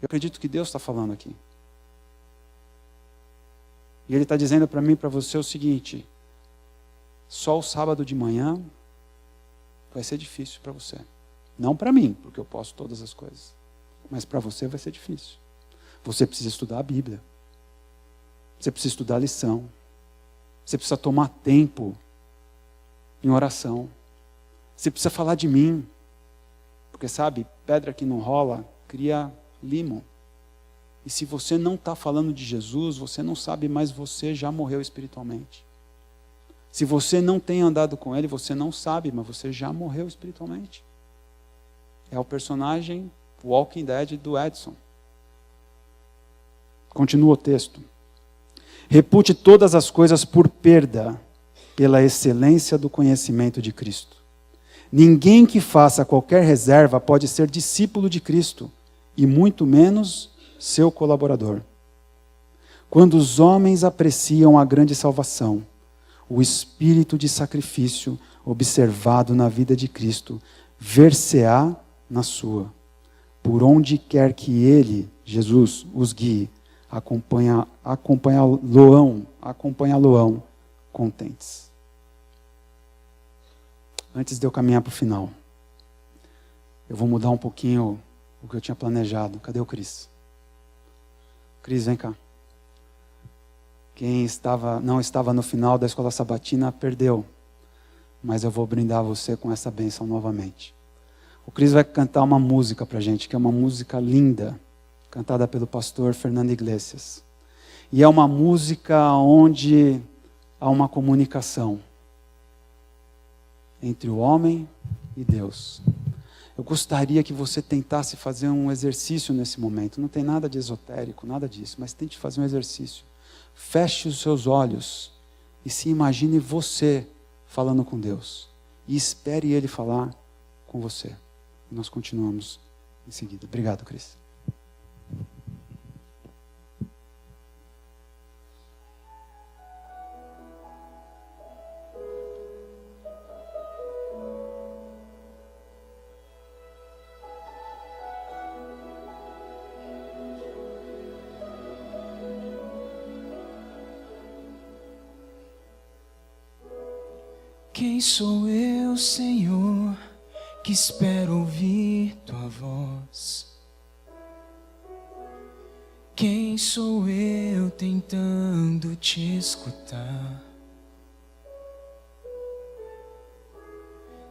Speaker 1: Eu acredito que Deus está falando aqui. E Ele está dizendo para mim e para você o seguinte: só o sábado de manhã vai ser difícil para você. Não para mim, porque eu posso todas as coisas. Mas para você vai ser difícil. Você precisa estudar a Bíblia. Você precisa estudar a lição. Você precisa tomar tempo em oração. Você precisa falar de mim. Porque sabe, pedra que não rola, cria limo. E se você não está falando de Jesus, você não sabe, mas você já morreu espiritualmente. Se você não tem andado com Ele, você não sabe, mas você já morreu espiritualmente. É o personagem Walking Dead do Edson. Continua o texto. Repute todas as coisas por perda, pela excelência do conhecimento de Cristo. Ninguém que faça qualquer reserva pode ser discípulo de Cristo, e muito menos seu colaborador. Quando os homens apreciam a grande salvação, o espírito de sacrifício observado na vida de Cristo ver-se-á na sua. Por onde quer que Ele, Jesus, os guie, acompanha-lo-ão contentes. Antes de eu caminhar para o final, eu vou mudar um pouquinho o que eu tinha planejado. Cadê o Cris? Cris, vem cá. Quem não estava no final da escola sabatina, perdeu. Mas eu vou brindar você com essa bênção novamente. O Cris vai cantar uma música para a gente, que é uma música linda, cantada pelo pastor Fernando Iglesias. E é uma música onde há uma comunicação entre o homem e Deus. Eu gostaria que você tentasse fazer um exercício nesse momento. Não tem nada de esotérico, nada disso, mas tente fazer um exercício. Feche os seus olhos e se imagine você falando com Deus. E espere Ele falar com você. E nós continuamos em seguida. Obrigado, Cris.
Speaker 2: Quem sou eu, Senhor, que espero ouvir Tua voz? Quem sou eu tentando Te escutar?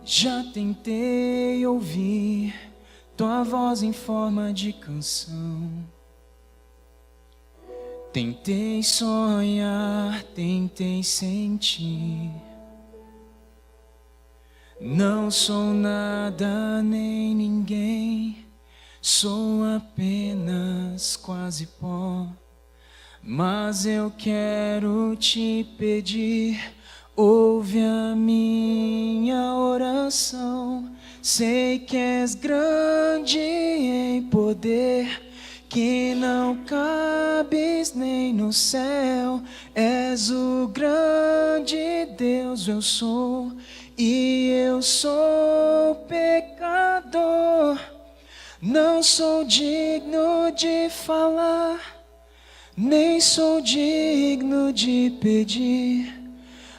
Speaker 2: Já tentei ouvir Tua voz em forma de canção. Tentei sonhar, tentei sentir. Não sou nada nem ninguém, sou apenas quase pó. Mas eu quero te pedir, ouve a minha oração. Sei que és grande em poder, que não cabes nem no céu. És o grande Deus, eu sou. E eu sou pecador, não sou digno de falar, nem sou digno de pedir,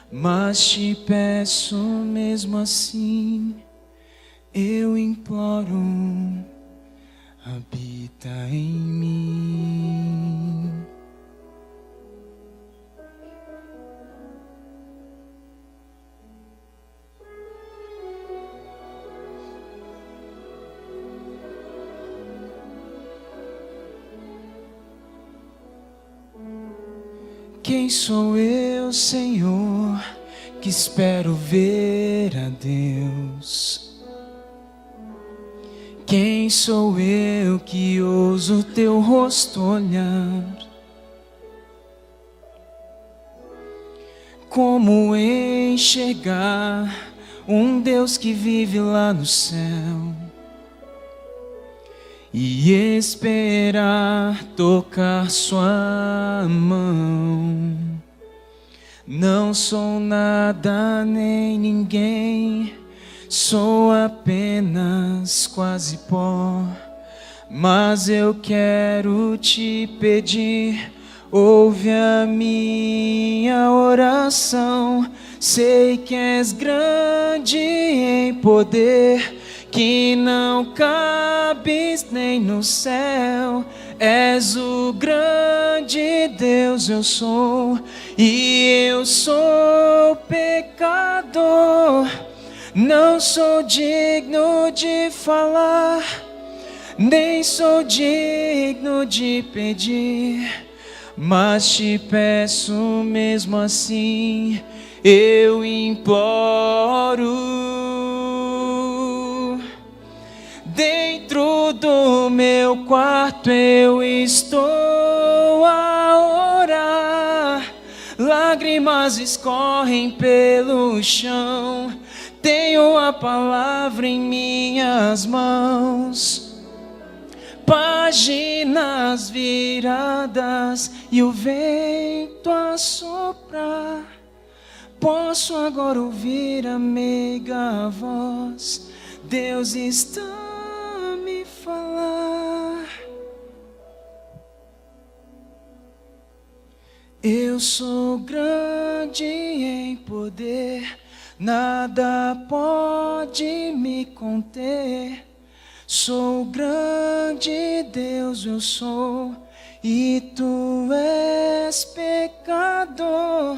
Speaker 2: mas te peço mesmo assim, eu imploro, habita em mim. Quem sou eu, Senhor, que espero ver a Deus. Quem sou eu que ouso teu rosto olhar? Como enxergar um Deus que vive lá no céu e esperar tocar sua mão? Não sou nada nem ninguém, sou apenas quase pó, mas eu quero te pedir, ouve a minha oração. Sei que és grande em poder, que não cabes nem no céu. És o grande Deus, eu sou, e eu sou pecador. Não sou digno de falar, nem sou digno de pedir, mas te peço mesmo assim, eu imploro. Dentro do meu quarto eu estou a orar, lágrimas escorrem pelo chão, tenho a palavra em minhas mãos, páginas viradas e o vento a soprar. Posso agora ouvir a meiga voz, Deus está a me falar. Eu sou grande em poder, nada pode me conter. Sou grande Deus, eu sou, e tu és pecador.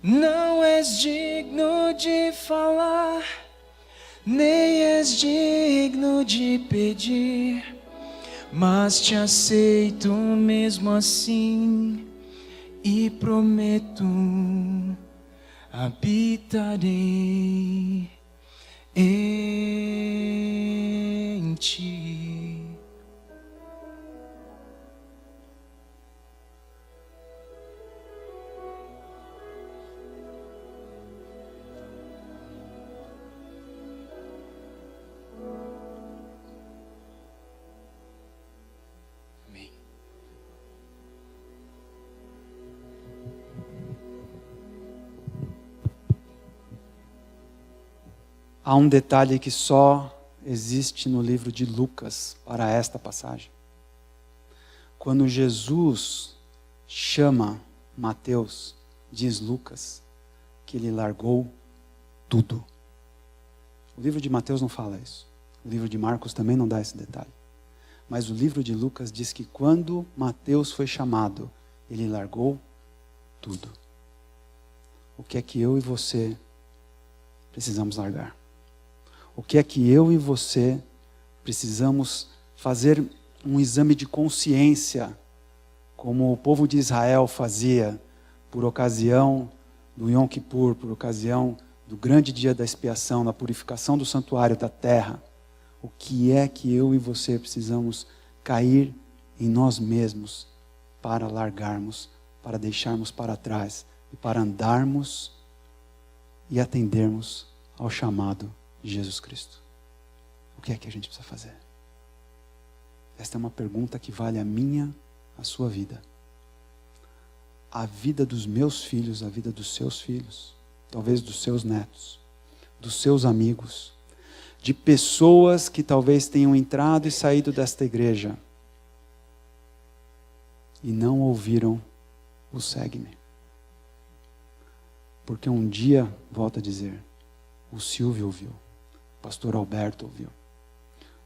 Speaker 2: Não és digno de falar, nem és digno de pedir, mas te aceito mesmo assim e prometo, habitarei em ti.
Speaker 1: Há um detalhe que só existe no livro de Lucas para esta passagem. Quando Jesus chama Mateus, diz Lucas, que ele largou tudo. O livro de Mateus não fala isso. O livro de Marcos também não dá esse detalhe. Mas o livro de Lucas diz que quando Mateus foi chamado, ele largou tudo. O que é que eu e você precisamos largar? O que é que eu e você precisamos fazer um exame de consciência, como o povo de Israel fazia por ocasião do Yom Kippur, por ocasião do grande dia da expiação, da purificação do santuário da terra? O que é que eu e você precisamos cair em nós mesmos para largarmos, para deixarmos para trás e para andarmos e atendermos ao chamado de Jesus Cristo? O que é que a gente precisa fazer? Esta é uma pergunta que vale a minha, a sua vida. A vida dos meus filhos, a vida dos seus filhos, talvez dos seus netos, dos seus amigos, de pessoas que talvez tenham entrado e saído desta igreja e não ouviram o segue-me. Porque um dia, volto a dizer, o Silvio ouviu, o pastor Alberto ouviu,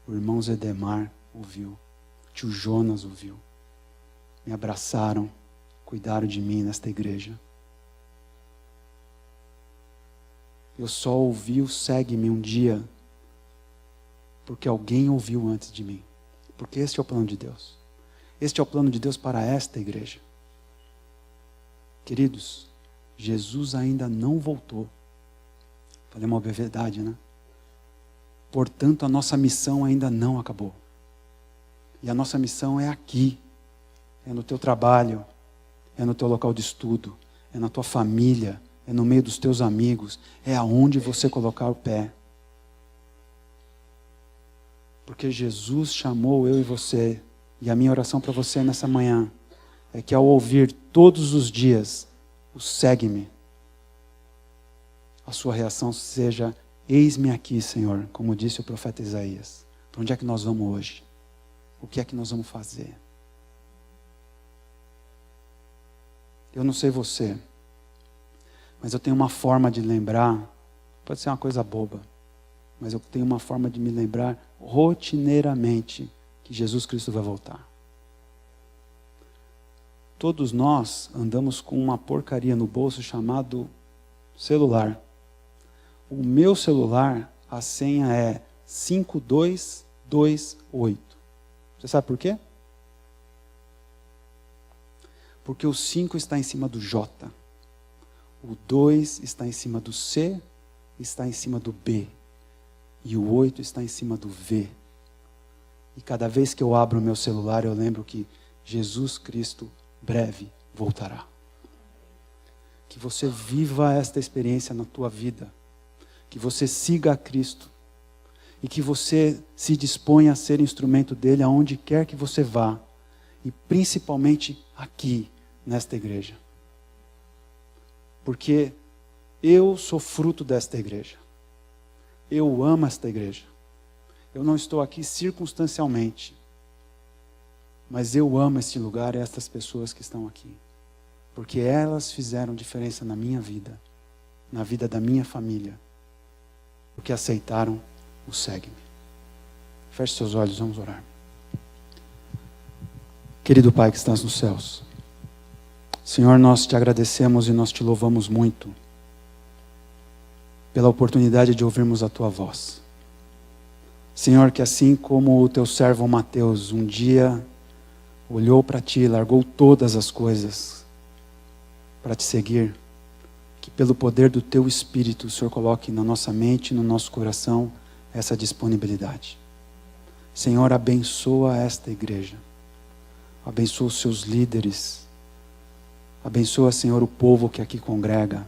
Speaker 1: o irmão Zedemar ouviu, o tio Jonas ouviu. Me abraçaram, cuidaram de mim nesta igreja. Eu só ouvi o segue-me um dia porque alguém ouviu antes de mim. Porque este é o plano de Deus. Este é o plano de Deus para esta igreja. Queridos, Jesus ainda não voltou. Falei uma verdade, né? Portanto, a nossa missão ainda não acabou. E a nossa missão é aqui. É no teu trabalho, é no teu local de estudo, é na tua família, é no meio dos teus amigos, é aonde você colocar o pé. Porque Jesus chamou eu e você, e a minha oração para você nessa manhã é que ao ouvir todos os dias o segue-me, a sua reação seja: eis-me aqui, Senhor, como disse o profeta Isaías. Para onde é que nós vamos hoje? O que é que nós vamos fazer? Eu não sei você, mas eu tenho uma forma de lembrar, pode ser uma coisa boba, mas eu tenho uma forma de me lembrar rotineiramente que Jesus Cristo vai voltar. Todos nós andamos com uma porcaria no bolso chamado celular. O meu celular, a senha é 5228. Você sabe por quê? Porque o 5 está em cima do J. O 2 está em cima do C, está em cima do B. E o 8 está em cima do V. E cada vez que eu abro o meu celular, eu lembro que Jesus Cristo breve voltará. Que você viva esta experiência na tua vida. Que você siga a Cristo. E que você se disponha a ser instrumento dele aonde quer que você vá. E principalmente aqui, nesta igreja. Porque eu sou fruto desta igreja. Eu amo esta igreja. Eu não estou aqui circunstancialmente. Mas eu amo este lugar e estas pessoas que estão aqui. Porque elas fizeram diferença na minha vida. Na vida da minha família. Porque aceitaram o segue-me. Feche seus olhos, vamos orar. Querido Pai que estás nos céus. Senhor, nós te agradecemos e nós te louvamos muito pela oportunidade de ouvirmos a tua voz. Senhor, que assim como o teu servo Mateus um dia olhou para ti, largou todas as coisas para te seguir, que pelo poder do teu Espírito o Senhor coloque na nossa mente e no nosso coração essa disponibilidade. Senhor, abençoa esta igreja, abençoa os seus líderes, abençoa, Senhor, o povo que aqui congrega.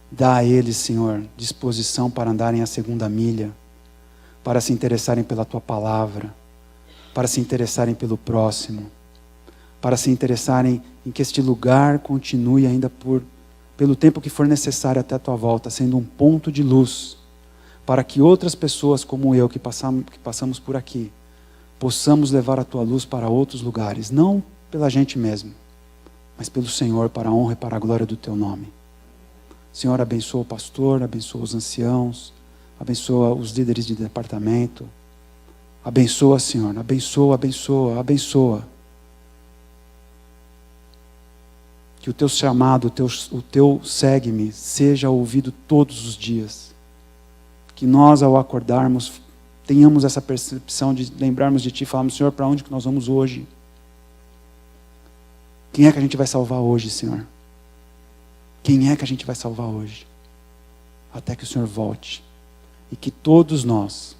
Speaker 1: Dá a eles, Senhor, disposição para andarem a segunda milha, para se interessarem pela Tua palavra, para se interessarem pelo próximo, para se interessarem em que este lugar continue ainda pelo tempo que for necessário até a Tua volta, sendo um ponto de luz, para que outras pessoas como eu, que passamos por aqui, possamos levar a Tua luz para outros lugares, não pela gente mesmo, mas pelo Senhor, para a honra e para a glória do Teu nome. Senhor, abençoa o pastor, abençoa os anciãos, abençoa os líderes de departamento. Abençoa, Senhor, abençoa, abençoa, abençoa. Que o Teu chamado, o Teu segue-me, seja ouvido todos os dias. Que nós, ao acordarmos, tenhamos essa percepção de lembrarmos de Ti e falarmos: Senhor, para onde que nós vamos hoje? Quem é que a gente vai salvar hoje, Senhor? Quem é que a gente vai salvar hoje? Até que o Senhor volte. E que todos nós,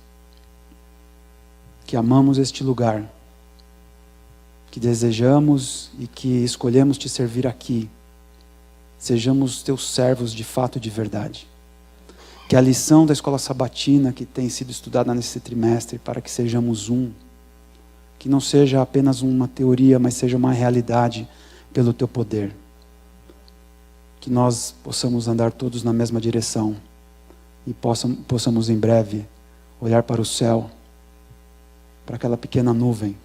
Speaker 1: que amamos este lugar, que desejamos e que escolhemos Te servir aqui, sejamos Teus servos de fato e de verdade. Que a lição da escola sabatina que tem sido estudada nesse trimestre, para que sejamos um, que não seja apenas uma teoria, mas seja uma realidade pelo Teu poder. Que nós possamos andar todos na mesma direção e possamos em breve olhar para o céu, para aquela pequena nuvem,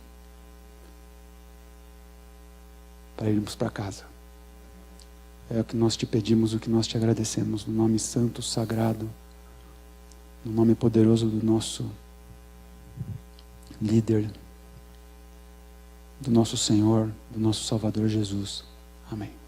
Speaker 1: para irmos para casa. É o que nós Te pedimos, o que nós Te agradecemos, no nome santo, sagrado, no nome poderoso do nosso líder, do nosso Senhor, do nosso Salvador Jesus. Amém.